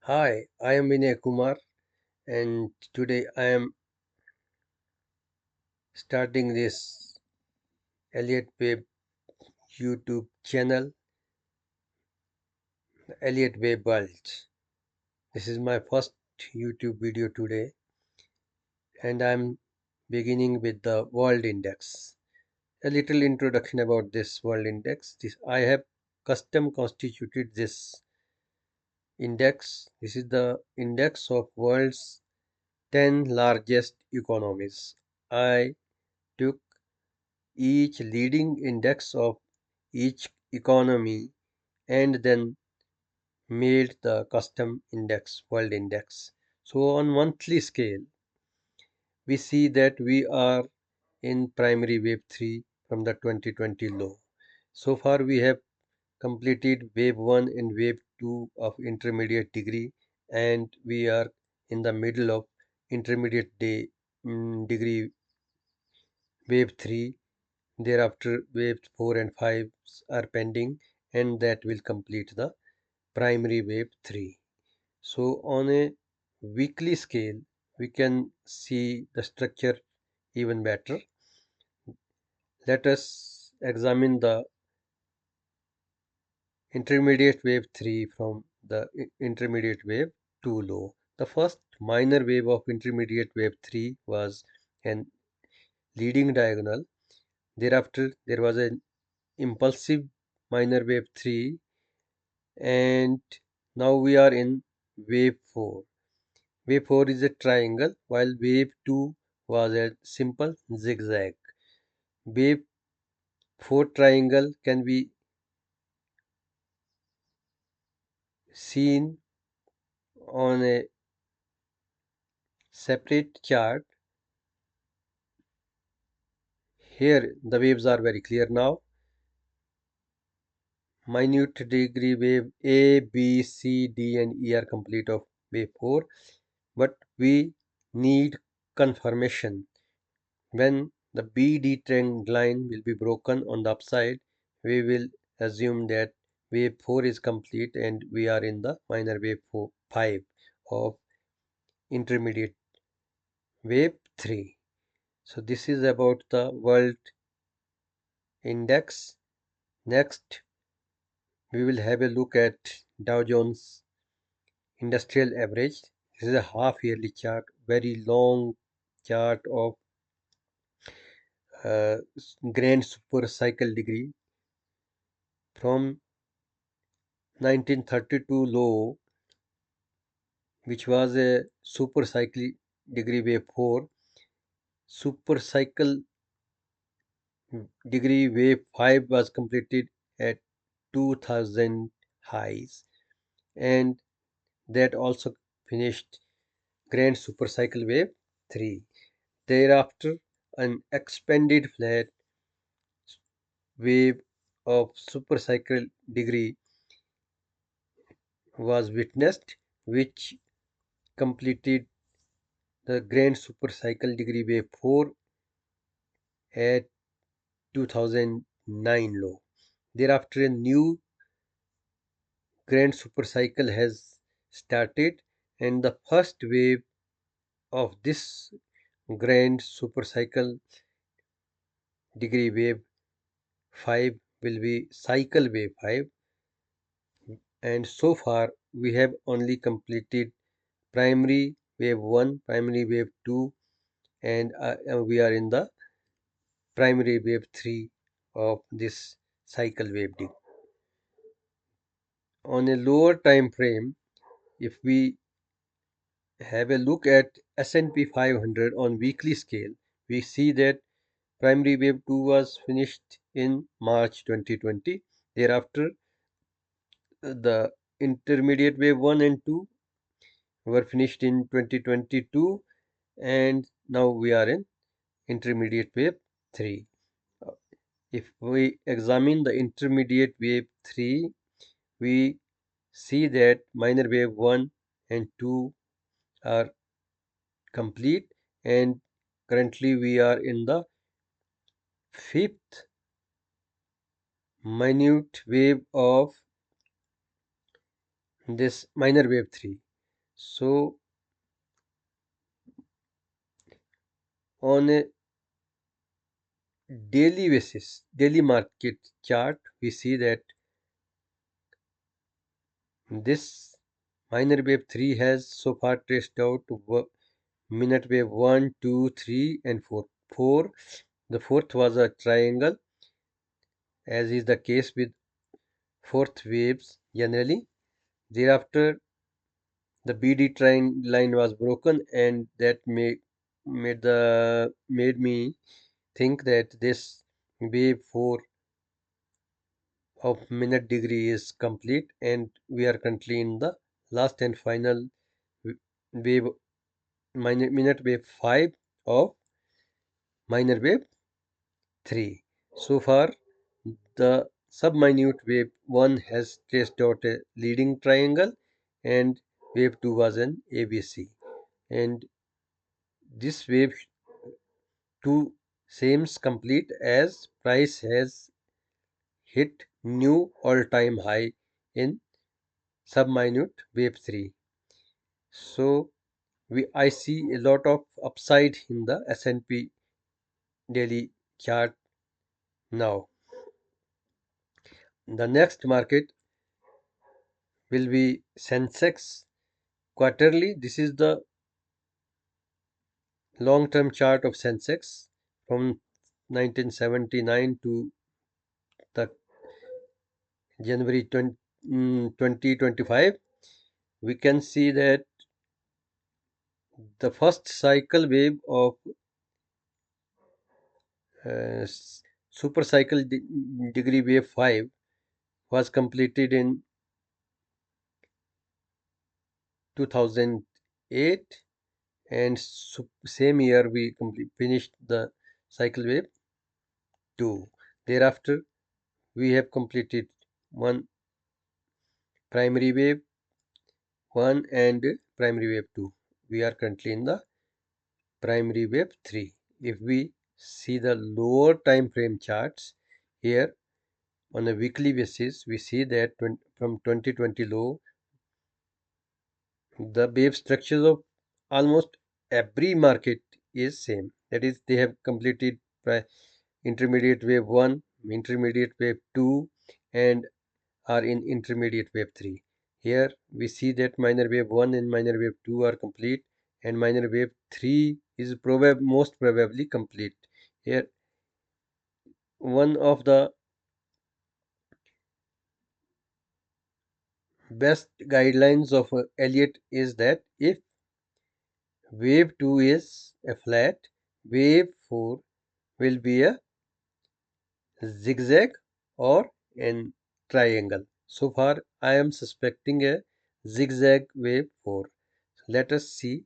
Hi, I am Vinay Kumar, and today I am starting this Elliott Web YouTube channel, Elliott Web World. This is my first YouTube video today, and I am beginning with the World Index. A little introduction about this World Index. I have custom constituted this index. This is the index of world's 10 largest economies. I took each leading index of each economy and then made the custom index, world index. So on monthly scale, we see that we are in primary wave 3 from the 2020 low. So far we have completed wave 1 and wave 2 of intermediate degree, and we are in the middle of intermediate degree wave 3. Thereafter, waves 4 and 5 are pending, and that will complete the primary wave 3. So, on a weekly scale, we can see the structure even better. Let us examine the intermediate wave 3 from the intermediate wave 2 low. The first minor wave of intermediate wave 3 was an leading diagonal. Thereafter, there was an impulsive minor wave 3, and now we are in wave 4. Wave 4 is a triangle, while wave 2 was a simple zigzag. Wave 4 triangle can be seen on a separate chart. Here the waves are very clear now. Minute degree wave A, B, C, D and E are complete of wave 4, but we need confirmation. When the BD trend line will be broken on the upside, we will assume that wave 4 is complete and we are in the minor wave 5 of intermediate wave 3. So this is about the world index. Next, we will have a look at Dow Jones Industrial Average. This is a half yearly chart, very long chart of uh, grand super cycle degree from 1932 low, which was a super cycle degree wave 4. Super cycle degree wave 5 was completed at 2000 highs, and that also finished grand super cycle wave 3. Thereafter, an expanded flat wave of super cycle degree was witnessed, which completed the grand super cycle degree wave 4 at 2009 low. Thereafter, a new grand super cycle has started, and the first wave of this grand super cycle degree wave 5 will be cycle wave 5, and so far we have only completed primary wave 1, primary wave 2, and we are in the primary wave 3 of this cycle wave degree. On a lower time frame, if we have a look at S&P 500 on weekly scale, we see that primary wave 2 was finished in March 2020. Thereafter, the intermediate wave 1 and 2 were finished in 2022, and now we are in intermediate wave 3. Uh, If we examine the intermediate wave 3, we see that minor wave 1 and 2 are complete, and currently we are in the fifth minute wave of this minor wave 3. So on a daily basis, daily market chart, we see that this minor wave 3 has so far traced out minute wave 1, 2, 3, and 4. 4. The fourth was a triangle, as is the case with fourth waves generally. Thereafter, the BD trend line was broken, and that made me think that this wave 4 of minute degree is complete, and we are currently in the last and final wave minute wave 5 of minor wave 3. So far, the subminute wave 1 has traced out a leading triangle, and wave 2 was an ABC. And this wave 2 seems complete as price has hit new all-time high in subminute wave 3. So I see a lot of upside in the S&P daily chart now. The next market will be Sensex quarterly. This is the long-term chart of Sensex from 1979 to the January 2025. We can see that the first cycle wave of uh, super cycle degree wave 5 was completed in 2008, and same year we finished the cycle wave 2. Thereafter, we have completed one primary wave 1 and primary wave 2. We are currently in the primary wave 3. If we see the lower time frame charts here on a weekly basis, we see that from 2020 low, the wave structures of almost every market is same. That is, they have completed intermediate wave 1, intermediate wave 2, and are in intermediate wave 3. Here we see that minor wave 1 and minor wave 2 are complete, and minor wave 3 is most probably complete. Here, one of the best guidelines of Elliott is that if wave 2 is a flat, wave 4 will be a zigzag or an triangle. So far, I am suspecting a zigzag wave 4. Let us see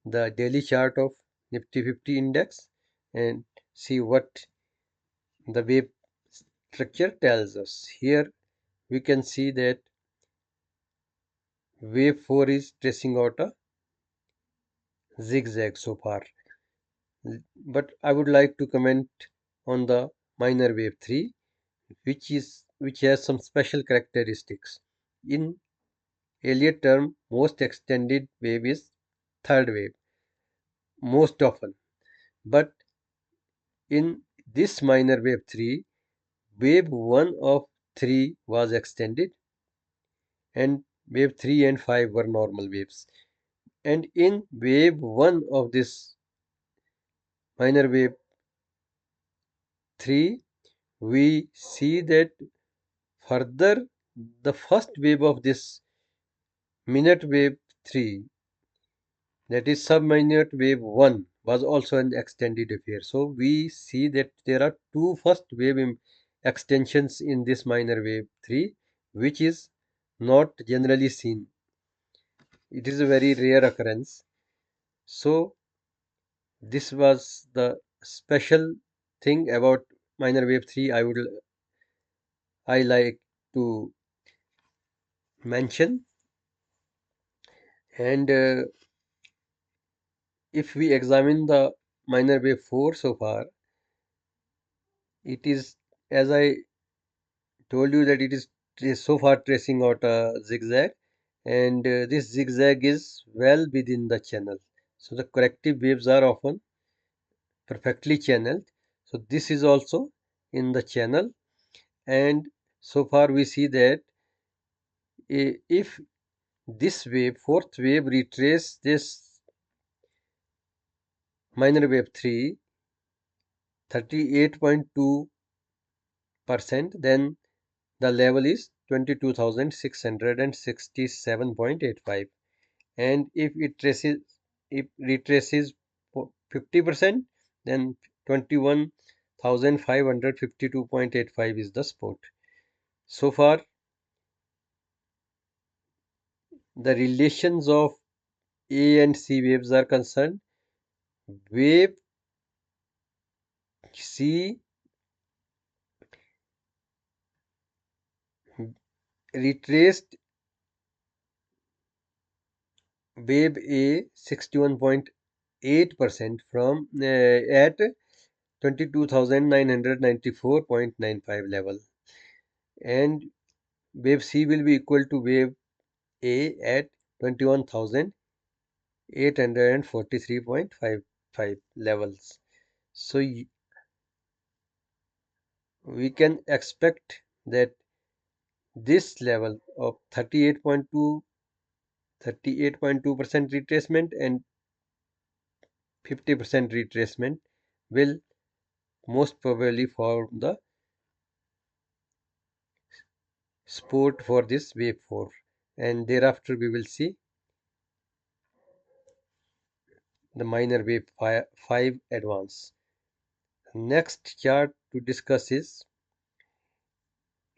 the daily chart of Nifty 50 index and see what the wave structure tells us. Here we can see that wave 4 is tracing out a zigzag so far. But I would like to comment on the minor wave 3, which has some special characteristics. In Elliott term, most extended wave is third wave most often, but in this minor wave 3, wave 1 of 3 was extended, and wave 3 and 5 were normal waves. And in wave 1 of this minor wave 3, we see that further the first wave of this minute wave 3, that is subminute wave 1, was also an extended affair. So we see that there are two first wave extensions in this minor wave 3, which is not generally seen. It is a very rare occurrence. So this was the special thing about minor wave 3 I like to mention. And if we examine the minor wave 4 so far, it is, as I told you, that it is so far tracing out a zigzag, and this zigzag is well within the channel. So the corrective waves are often perfectly channeled. So this is also in the channel, and so far we see that if this wave, fourth wave, retrace this minor wave 3, 38.2%, then the level is 22,667.85. And if retraces 50%, then 21,552.85 is the spot. So far, the relations of A and C waves are concerned. Wave C retraced wave A 61.8% from at 22,994.95 level, and wave C will be equal to wave A at 21,843.55 levels. So we can expect that this level of 38.2% retracement and 50% retracement will most probably form the support for this wave 4, and thereafter we will see the minor wave 5 advance. Next chart to discuss is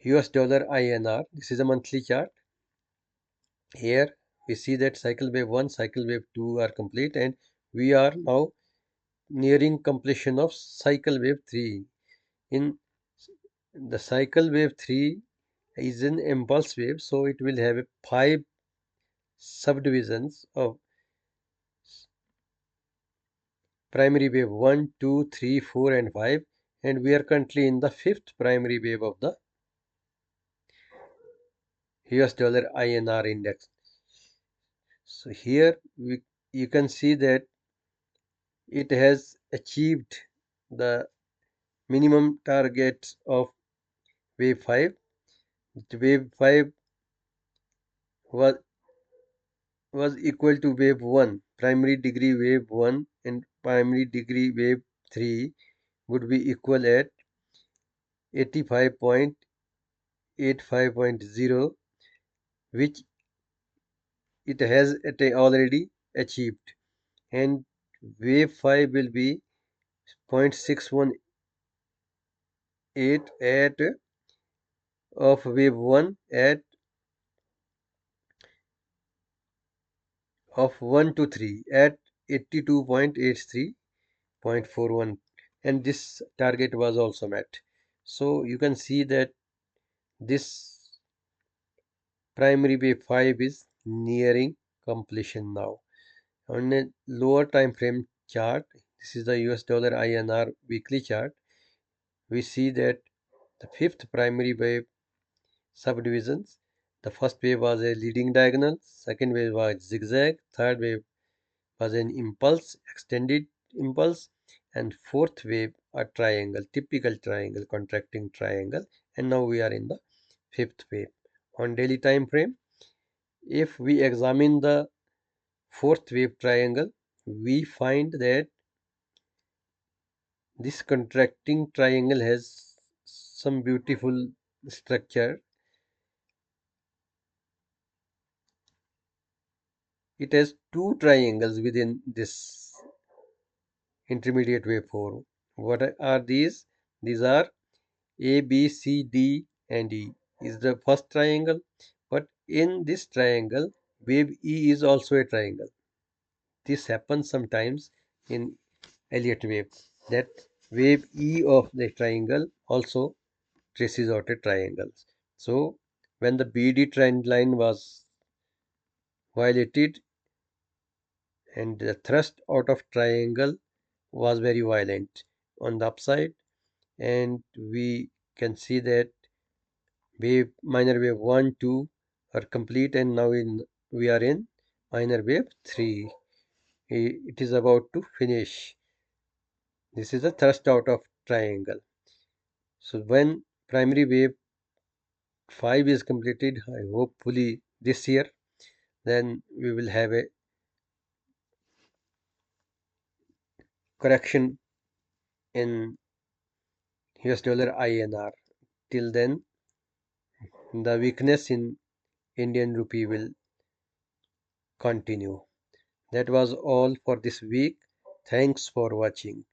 US dollar INR. This is a monthly chart. Here we see that cycle wave 1, cycle wave 2 are complete, and we are now nearing completion of cycle wave 3. In the cycle wave 3 is an impulse wave, so it will have 5 subdivisions of primary wave 1, 2, 3, 4, and 5, and we are currently in the fifth primary wave of the US dollar INR index. So here you can see that it has achieved the minimum targets of wave 5. Wave 5 was equal to wave 1, primary degree wave 1 and primary degree wave 3 would be equal at 85.85.0, which it has already achieved, and wave 5 will be 0.618 at of wave 1 at of 1 to 3 at 82.83.41, and this target was also met. So you can see that this primary wave 5 is nearing completion now. On a lower time frame chart, this is the US dollar INR weekly chart, we see that the fifth primary wave subdivisions. The first wave was a leading diagonal, second wave was zigzag, third wave was an impulse, extended impulse, and fourth wave a triangle, typical triangle, contracting triangle, and now we are in the fifth wave. On daily time frame, if we examine the fourth wave triangle, we find that this contracting triangle has some beautiful structure. It has two triangles within this intermediate wave 4. What are these? These are A, B, C, D, and E is the first triangle. But in this triangle, wave E is also a triangle. This happens sometimes in Elliott wave, that wave E of the triangle also traces out a triangle. So when the BD trend line was violated and the thrust out of triangle was very violent on the upside, and we can see that wave minor wave 1, 2 are complete, and now in we are in minor wave 3. It is about to finish. This is a thrust out of triangle. So when primary wave 5 is completed, hopefully this year, then we will have a correction in US dollar INR. Till then, the weakness in Indian rupee will continue. That was all for this week. Thanks for watching.